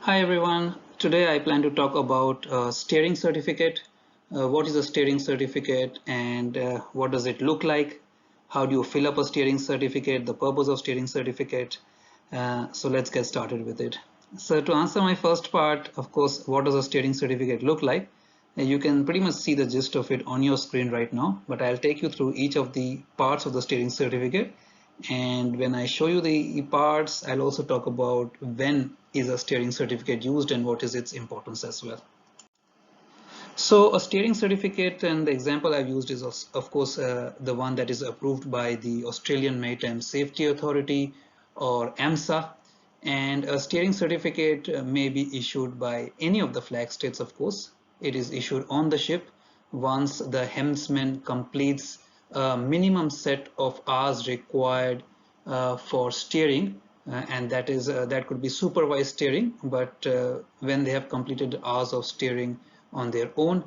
Hi everyone. Today I plan to talk about steering certificate. What is a steering certificate and what does it look like? How do you fill up a steering certificate? The purpose of steering certificate. So let's get started with it. So to answer my first part, of course, what does a steering certificate look like? You can pretty much see the gist of it on your screen right now, but I'll take you through each of the parts of the steering certificate. And when I show you the parts, I'll also talk about when is a steering certificate used and what is its importance as well. So a steering certificate, and the example I've used is of course the one that is approved by the Australian Maritime Safety Authority or AMSA. And a steering certificate may be issued by any of the flag states, of course. It is issued on the ship once the helmsman completes a minimum set of hours required for steering, and that could be supervised steering, but when they have completed hours of steering on their own.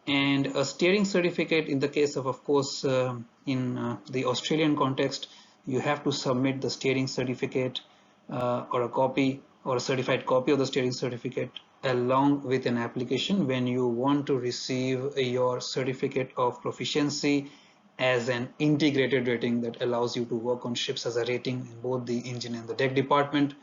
And a steering certificate, in the case of course in the Australian context, you have to submit the steering certificate or a copy or a certified copy of the steering certificate along with an application when you want to receive your certificate of proficiency as an integrated rating that allows you to work on ships as a rating in both the engine and the deck department.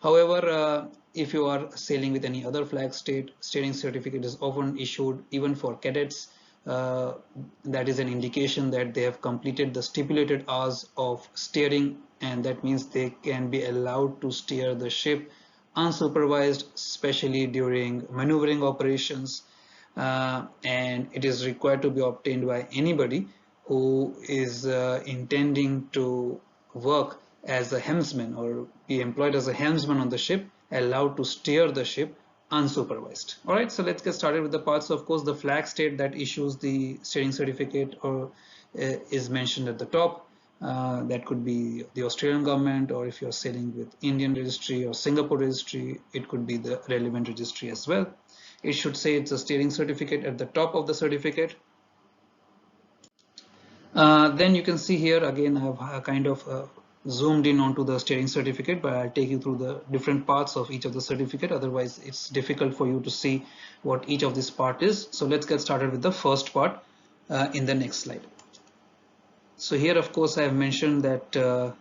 However, if you are sailing with any other flag state, steering certificate is often issued even for cadets. That is an indication that they have completed the stipulated hours of steering, and that means they can be allowed to steer the ship unsupervised, especially during maneuvering operations. And it is required to be obtained by anybody who is intending to work as a helmsman or be employed as a helmsman on the ship, allowed to steer the ship unsupervised. All right, so let's get started with the parts. So of course, the flag state that issues the steering certificate or is mentioned at the top. That could be the Australian government, or if you're sailing with Indian registry or Singapore registry, it could be the relevant registry as well. It should say it's a steering certificate at the top of the certificate. Then you can see here again I have kind of zoomed in onto the steering certificate, but I'll take you through the different parts of each of the certificate, otherwise it's difficult for you to see what each of this part is. So let's get started with the first part in the next slide. So here of course I have mentioned that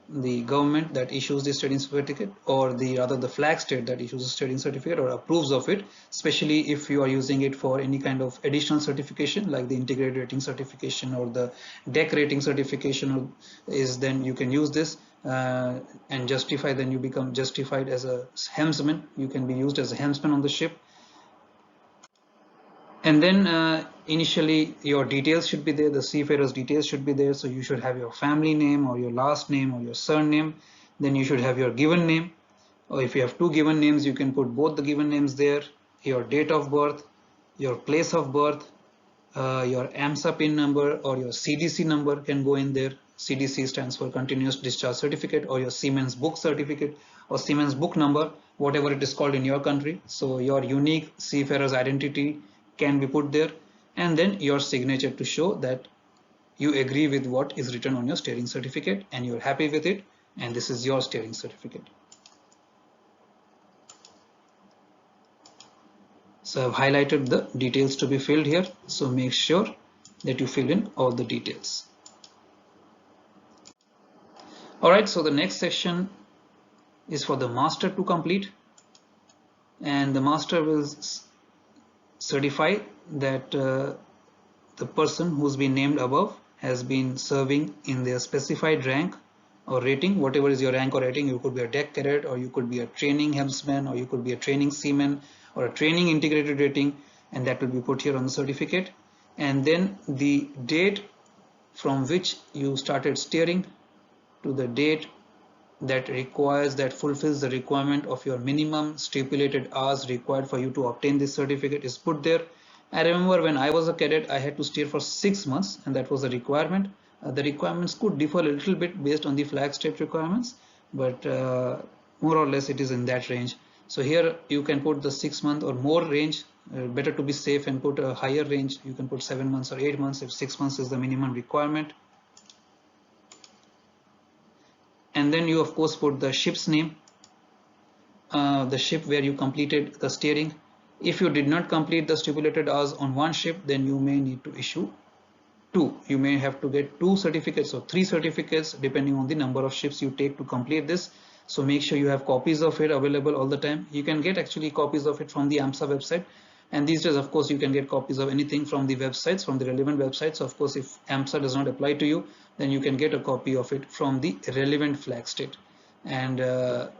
the government that issues the steering certificate, or the flag state that issues a steering certificate or approves of it, especially if you are using it for any kind of additional certification like the integrated rating certification or the deck rating certification, is then you can use this and justify, then you become justified as a helmsman. You can be used as a helmsman on the ship. And then initially your details should be there, the seafarer's details should be there. So you should have your family name or your last name or your surname. Then you should have your given name, or if you have two given names, you can put both the given names there, your date of birth, your place of birth, your AMSA PIN number or your CDC number can go in there. CDC stands for Continuous Discharge Certificate, or your Siemens Book Certificate or Siemens Book number, whatever it is called in your country. So your unique seafarer's identity can be put there, and then your signature to show that you agree with what is written on your steering certificate and you're happy with it, and this is your steering certificate. So I've highlighted the details to be filled here, so make sure that you fill in all the details. Alright, so the next section is for the master to complete, and the master will certify that the person who's been named above has been serving in their specified rank or rating, whatever is your rank or rating. You could be a deck cadet, or you could be a training helmsman, or you could be a training seaman, or a training integrated rating, and that will be put here on the certificate. And then the date from which you started steering to the date that fulfills the requirement of your minimum stipulated hours required for you to obtain this certificate is put there. I remember when I was a cadet, I had to steer for 6 months, and that was the requirement. The requirements could differ a little bit based on the flag state requirements, but more or less it is in that range. So here you can put the 6 month or more range. Better to be safe and put a higher range. You can put 7 months or 8 months if 6 months is the minimum requirement. And then you of course put the ship's name. the ship where you completed the steering. If you did not complete the stipulated hours on one ship, then you may need to issue two. You may have to get 2 certificates or 3 certificates depending on the number of ships you take to complete this. So make sure you have copies of it available all the time. You can get actually copies of it from the AMSA website, and these days of course you can get copies of anything from the websites, from the relevant websites. Of course, if AMSA does not apply to you, then you can get a copy of it from the relevant flag state, and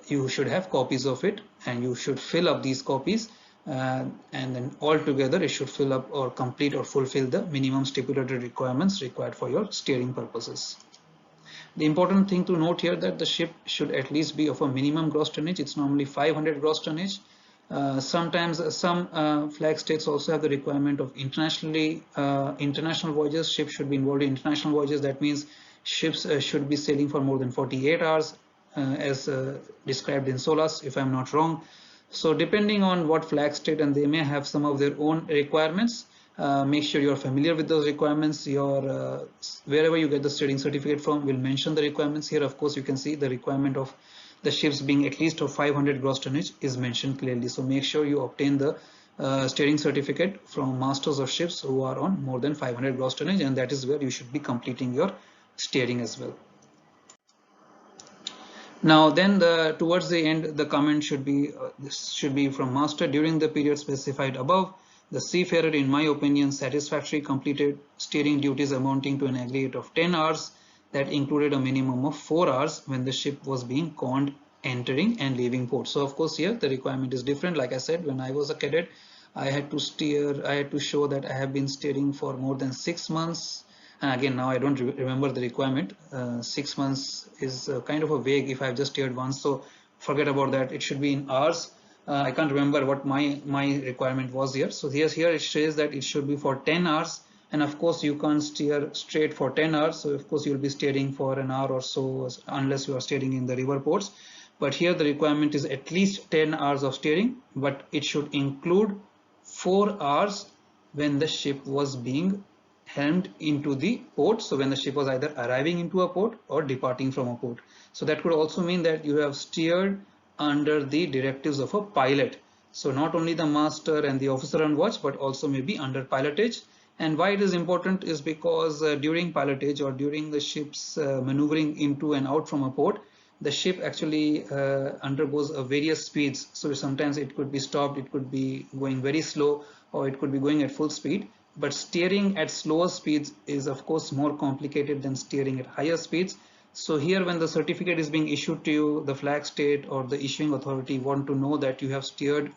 you should have copies of it, and you should fill up these copies, and then altogether it should fill up or complete or fulfill the minimum stipulated requirements required for your steering purposes. The important thing to note here that the ship should at least be of a minimum gross tonnage. It's normally 500 gross tonnage. Sometimes some flag states also have the requirement of international voyages. Ships should be involved in international voyages. That means ships should be sailing for more than 48 hours as described in SOLAS, if I'm not wrong. So depending on what flag state, and they may have some of their own requirements, make sure you're familiar with those requirements. Your wherever you get the steering certificate from will mention the requirements. Here of course you can see the requirement of the ships being at least of 500 gross tonnage is mentioned clearly. So make sure you obtain the steering certificate from masters of ships who are on more than 500 gross tonnage, and that is where you should be completing your steering as well. Now then, towards the end, the comment should be this should be from master: during the period specified above, the seafarer, in my opinion, satisfactorily completed steering duties amounting to an aggregate of 10 hours that included a minimum of 4 hours when the ship was being conned entering and leaving port. So of course here the requirement is different. Like I said, when I was a cadet, I had to show that I have been steering for more than 6 months. And again, now I don't remember the requirement. 6 months is kind of a vague if I've just steered once, so forget about that. It should be in hours. I can't remember what my requirement was here. So here it says that it should be for 10 hours, and of course you can't steer straight for 10 hours. So of course you'll be steering for an hour or so unless you are steering in the river ports. But here the requirement is at least 10 hours of steering, but it should include 4 hours when the ship was being helmed into the port. So when the ship was either arriving into a port or departing from a port. So that could also mean that you have steered under the directives of a pilot. So not only the master and the officer on watch, but also maybe under pilotage. And why it is important is because during pilotage or during the ship's maneuvering into and out from a port, the ship actually undergoes various speeds. So sometimes it could be stopped, it could be going very slow, or it could be going at full speed. But steering at slower speeds is of course more complicated than steering at higher speeds. So here when the certificate is being issued to you, the flag state or the issuing authority want to know that you have steered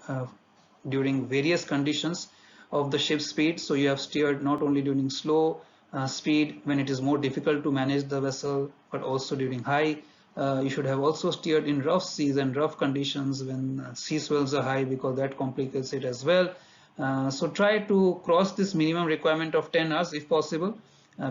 during various conditions of the ship's speed. So you have steered not only during slow speed when it is more difficult to manage the vessel, but also during high. You should have also steered in rough seas and rough conditions when sea swells are high, because that complicates it as well. So try to cross this minimum requirement of 10 hours if possible,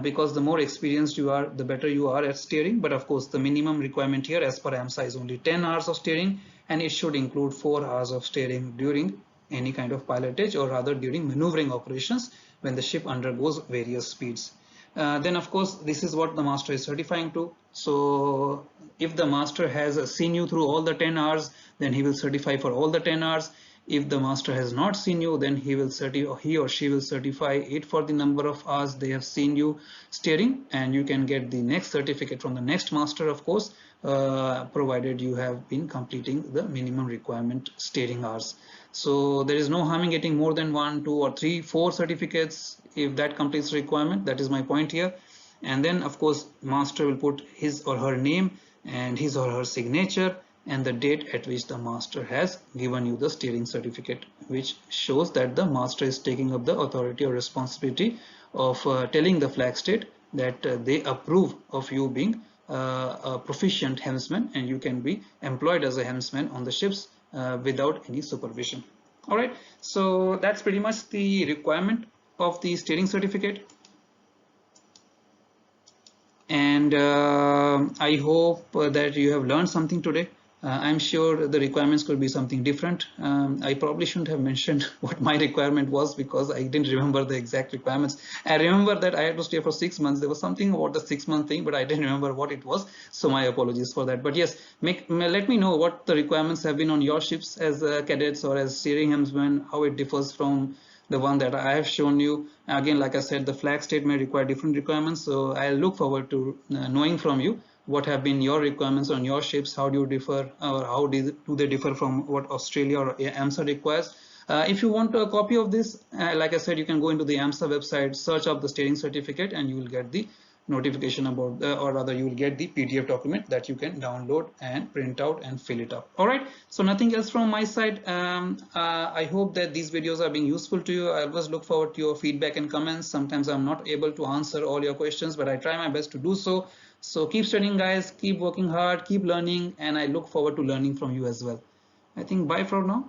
because the more experienced you are, the better you are at steering. But of course the minimum requirement here as per AMSA is only 10 hours of steering, and it should include 4 hours of steering during any kind of pilotage, or rather during maneuvering operations when the ship undergoes various speeds. Then of course this is what the master is certifying to. So if the master has seen you through all the 10 hours, then he will certify for all the 10 hours. If the master has not seen you, then he or she will certify it for the number of hours they have seen you steering, and you can get the next certificate from the next master, of course, provided you have been completing the minimum requirement steering hours. So there is no harm in getting more than 1, 2 or 3, 4 certificates if that completes the requirement. That is my point here. And then of course master will put his or her name and his or her signature and the date at which the master has given you the steering certificate, which shows that the master is taking up the authority or responsibility of telling the flag state that they approve of you being a proficient helmsman, and you can be employed as a helmsman on the ships without any supervision. All right, so that's pretty much the requirement of the steering certificate. And I hope that you have learned something today. I'm sure the requirements could be something different. I probably shouldn't have mentioned what my requirement was because I didn't remember the exact requirements. I remember that I had to stay for 6 months. There was something about the 6 month thing, but I didn't remember what it was. So my apologies for that. But yes, let me know what the requirements have been on your ships as cadets or as steering helmsmen, how it differs from the one that I have shown you. Again, like I said, the flag state may require different requirements. So I look forward to knowing from you what have been your requirements on your ships, how do you differ, or how do they differ from what Australia or AMSA requires. If you want a copy of this, like I said, you can go into the AMSA website, search up the steering certificate, and you will get the notification about, or rather you will get the PDF document that you can download and print out and fill it up. All right, so nothing else from my side. I hope that these videos are being useful to you. I always look forward to your feedback and comments. Sometimes I'm not able to answer all your questions, but I try my best to do so. So keep studying, guys, keep working hard, keep learning, and I look forward to learning from you as well. I think bye for now.